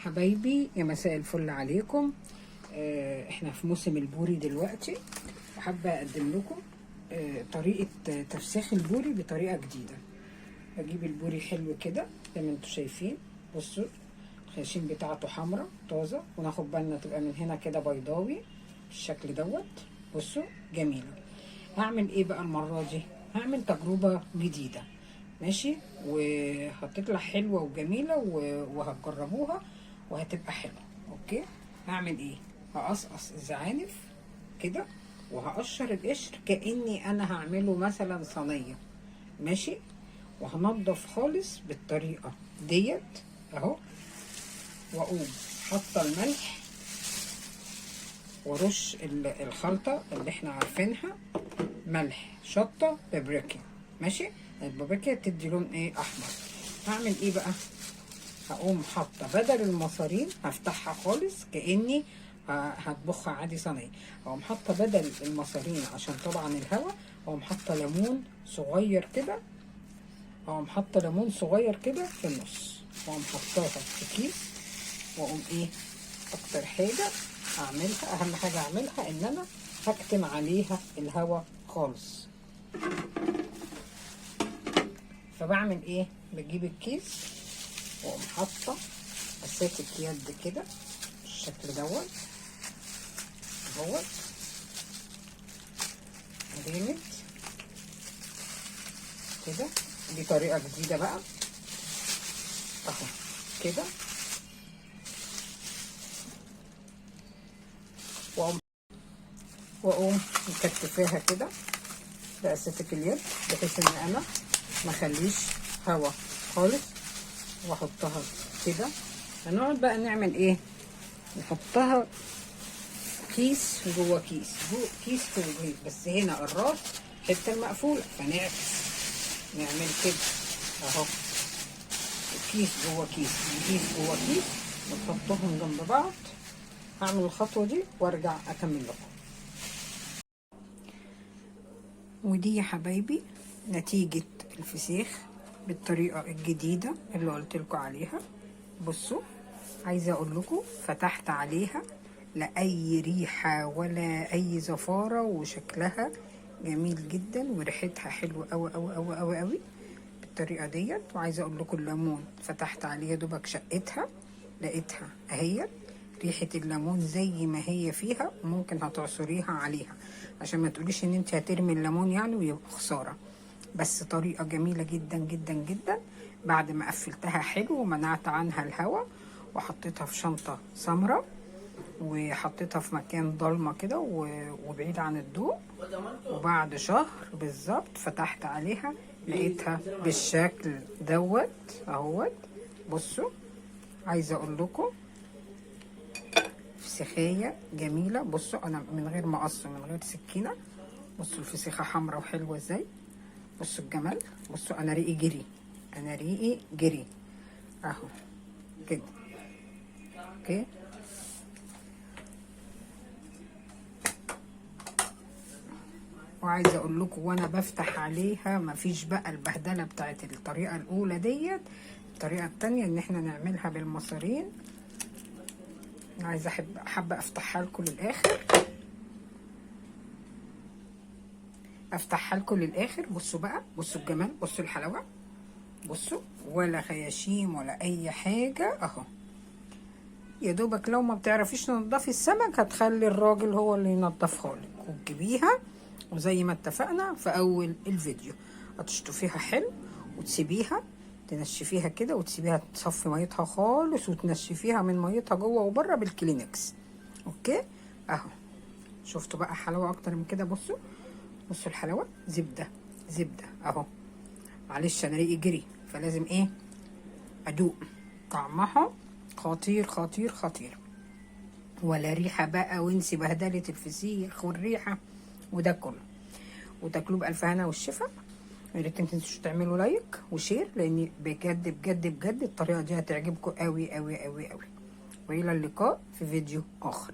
حبايبي، يا مساء الفل عليكم. احنا في موسم البوري دلوقتي، وحابه اقدم لكم طريقه تفسيخ البوري بطريقه جديده. بجيب البوري حلو كده زي ما انتم شايفين. بصوا الخياشيم بتاعته حمراء طازه، وناخد بالنا تبقى من هنا كده بيضاوي بالشكل دوت. بصوا جميله. هعمل ايه بقى المره دي؟ هعمل تجربه جديده، ماشي، وهتطلع حلوه وجميله وهتجربوها وهتبقى حلوه. اوكي، هعمل ايه؟ هقصقص الزعانف كده، وهقشر القشر كاني انا هعمله مثلا صينيه، ماشي، وهنضف خالص بالطريقه ديت اهو. واقوم حاطه الملح ورش الخلطه اللي احنا عارفينها، ملح شطه بابريكا، ماشي. البابريكا تدي لون ايه؟ احمر. هعمل ايه بقى؟ هقوم حاطه بدل المصارين، هفتحها خالص كاني هطبخها عادي صينيه. هقوم حاطه بدل المصارين عشان طبعا الهواء. هقوم حاطه ليمون صغير كده، هقوم حاطه ليمون صغير كده في النص، واقوم حطاها في كيس. واقوم ايه اكتر حاجه اعملها، اهم حاجه اعملها ان انا هكتم عليها الهواء خالص. فبعمل ايه؟ بجيب الكيس واقوم حاطه اساتك يد كده بالشكل دوت اهوت جامد كده. دي طريقه جديده بقى اهو كده. واقوم مكتفاها كده باساتك اليد، بحيث ان انا ما اخليش هوا خالص، واحطها كده. هنقعد بقى نعمل ايه؟ نحطها كيس جوه كيس، كيس فوق كيس، بس هنا الراس حته المقفوله، فنعكس نعمل كده اهو، كيس جوه كيس، كيس جوه كيس، ونحطهم جنب بعض. هعمل الخطوه دي وارجع اكمل لكم. ودي يا حبايبي نتيجه الفسيخ بالطريقه الجديده اللي قلت لكم عليها. بصوا، عايزه اقول لكم فتحت عليها لا اي ريحه ولا اي زفاره، وشكلها جميل جدا وريحتها حلوه قوي قوي قوي قوي قوي بالطريقه ديت. وعايزه اقول لكم الليمون فتحت عليها دوبك شقتها، لقيتها اهي ريحه الليمون زي ما هي فيها، وممكن هتعصريها عليها عشان ما تقوليش ان انت هترمي الليمون يعني ويبقى خساره. بس طريقه جميله جدا جدا جدا. بعد ما قفلتها حلو ومنعت عنها الهواء، وحطيتها في شنطه سمراء، وحطيتها في مكان ضلمه كده وبعيد عن الضوء. وبعد شهر بالظبط فتحت عليها لقيتها بالشكل دوت اهوت. بصوا، عايزه اقول لكم فسيخيه جميله. بصوا انا من غير مقص ومن غير سكينه. بصوا الفسيخه حمراء وحلوه ازاي. بصوا الجمال. بصوا انا ريقي جري، انا ريقي جري اهو كده. اوكي، وعايزه اقول لكم وانا بفتح عليها مفيش بقى البهدله بتاعت الطريقه الاولى ديت. الطريقه التانية ان احنا نعملها بالمصارين. عايزه حابه افتحها لكم للاخر، افتحها لكم للاخر. بصوا بقى، بصوا الجمال، بصوا الحلاوه، بصوا ولا خياشيم ولا اي حاجه اهو. يا دوبك لو ما بتعرفيش تنضفي السمك هتخلي الراجل هو اللي ينضفها لك، وتجيبيها وزي ما اتفقنا في اول الفيديو هتشطفيها حلو، وتسيبيها تنشفيها كده، وتسيبيها تصفي ميتها خالص، وتنشفيها من ميتها جوه وبره بالكلينكس. اوكي اهو. شفتوا بقى حلاوه اكتر من كده؟ بصوا، بصوا الحلاوه، زبده زبده اهو. معلش انا ريقي جري فلازم ايه ادوق. طعمها خطير خطير خطير، ولا ريحه بقى، وانسي بهدله الفسيخ والريحه وده كله. وتاكلوه بالف هنا والشفا. يا ريت ما تنسوش تعملوا لايك وشير، لان بجد بجد بجد الطريقه دي هتعجبكم قوي قوي قوي قوي. والى اللقاء في فيديو اخر.